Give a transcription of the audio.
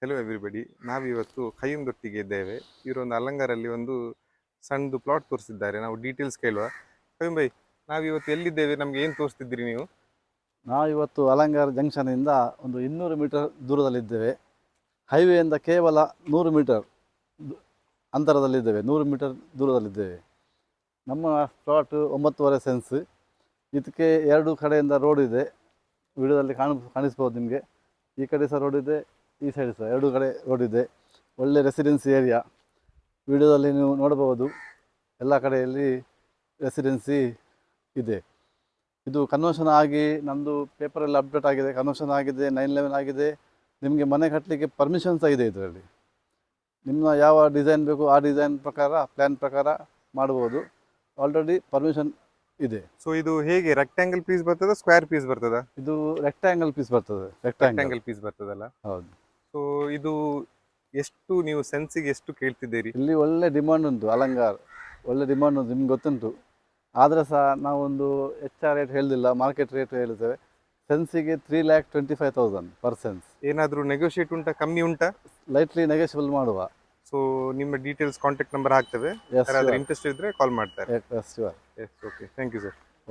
Hello everybody. ನಾವಿವತ್ತು ಖಯ್ಯುಮ್ದೊಟ್ಟಿಗೆ ಇದ್ದೇವೆ. ಇವರೊಂದು ಅಲಂಗಾರಲ್ಲಿ ಒಂದು ಸಣ್ಣದು ಪ್ಲಾಟ್ ತೋರಿಸಿದ್ದಾರೆ. ನಾವು ಡೀಟೇಲ್ಸ್ ಕೇಳುವ. ಖಯ್ಯುಮ್ ಬೈ, ನಾವಿವತ್ತು ಎಲ್ಲಿದ್ದೇವೆ? ನಮ್ಗೆ ಏನು ತೋರಿಸ್ತಿದ್ದೀರಿ ನೀವು? ನಾವಿವತ್ತು ಅಲಂಗಾರ ಜಂಕ್ಷನಿಂದ ಒಂದು 200 ಮೀಟರ್ ದೂರದಲ್ಲಿದ್ದೇವೆ. ಹೈವೇಯಿಂದ ಕೇವಲ 100 ಮೀಟರ್ ಅಂತರದಲ್ಲಿದ್ದೇವೆ. 100 ಮೀಟರ್ ದೂರದಲ್ಲಿದ್ದೇವೆ. ನಮ್ಮ ಪ್ಲಾಟ್ 9.5 ಸೆನ್ಸ್. ಇದಕ್ಕೆ ಎರಡು ಕಡೆಯಿಂದ ರೋಡ್ ಇದೆ. ವಿಡಿಯೋದಲ್ಲಿ ಕಾಣಿಸ್ಬೋದು ನಿಮಗೆ. ಈ ಕಡೆ ಸಹ ರೋಡ್ ಇದೆ, ಈ ಸೈಡ್ ಸಹ ಎರಡು ಕಡೆ ರೋಡ್ ಇದೆ. ಒಳ್ಳೆ ರೆಸಿಡೆನ್ಸಿ ಏರಿಯಾ. ವಿಡಿಯೋದಲ್ಲಿ ನೀವು ನೋಡಬಹುದು, ಎಲ್ಲ ಕಡೆಯಲ್ಲಿ ರೆಸಿಡೆನ್ಸಿ ಇದೆ. ಇದು ಕನ್ವರ್ಷನ್ ಆಗಿ ನಮ್ಮದು ಪೇಪರಲ್ಲಿ ಅಪ್ಡೇಟ್ ಆಗಿದೆ, ಕನ್ವರ್ಷನ್ ಆಗಿದೆ, 9/11 ಆಗಿದೆ. ನಿಮಗೆ ಮನೆ ಕಟ್ಟಲಿಕ್ಕೆ ಪರ್ಮಿಷನ್ ಸಹ ಇದೆ ಇದರಲ್ಲಿ. ನಿಮ್ಮ ಯಾವ ಡಿಸೈನ್ ಬೇಕು ಆ ಡಿಸೈನ್ ಪ್ರಕಾರ, ಪ್ಲ್ಯಾನ್ ಪ್ರಕಾರ ಮಾಡ್ಬೋದು. ಆಲ್ರೆಡಿ ಪರ್ಮಿಷನ್ ಇದೆ. ಸೊ ಇದು ಹೇಗೆ ರೆಕ್ಟ್ಯಾಂಗಲ್ ಪೀಸ್ ಬರ್ತದ, ಸ್ಕ್ವೇರ್ ಪೀಸ್ ಬರ್ತದ? ಇದು ರೆಕ್ಟ್ಯಾಂಗಲ್ ಪೀಸ್ ಬರ್ತದೆ. ರೆಕ್ಟ್ಯಾಂಗಲ್ ಪೀಸ್ ಬರ್ತದಲ್ಲ? ಹೌದು. ಸೊ ಇದು ಎಷ್ಟು, ನೀವು ಸೆನ್ಸಿಗೆ ಎಷ್ಟು ಕೇಳ್ತಿದ್ದೀರಿ? ಇಲ್ಲಿ ಒಳ್ಳೆ ಡಿಮಾಂಡ್ ಉಂಟು. ಅಲಂಗಾರ್ ಒಳ್ಳೆ ಡಿಮಾಂಡ್ ಉಂಟು, ನಿಮ್ಗೆ ಗೊತ್ತುಂಟು. ಆದರೆ ಸಹ ನಾವೊಂದು ಹೆಚ್ಚು ರೇಟ್ ಹೇಳಲಿಲ್ಲ, ಮಾರ್ಕೆಟ್ ರೇಟ್ ಹೇಳ್ತೇವೆ. ಸೆನ್ಸಿಗೆ 3,25,000 ಪರ್ ಸೆನ್ಸ್. ಏನಾದರೂ ನೆಗೋಷಿಯೇಟ್ ಉಂಟಾ, ಕಮ್ಮಿ ಉಂಟಾ? ಲೈಟ್ಲಿ ನೆಗೋಷಿಯಬಲ್ ಮಾಡುವ. ಸೊ ನಿಮ್ಮ ಡೀಟೇಲ್ಸ್, ಕಾಂಟ್ಯಾಕ್ಟ್ ನಂಬರ್ ಹಾಕ್ತೇವೆ. ಯಾರಾದರೂ ಇಂಟ್ರೆಸ್ಟ್ ಇದ್ದರೆ ಕಾಲ್ ಮಾಡ್ತಾರೆ. Yes sure. Yes, okay, thank you sir.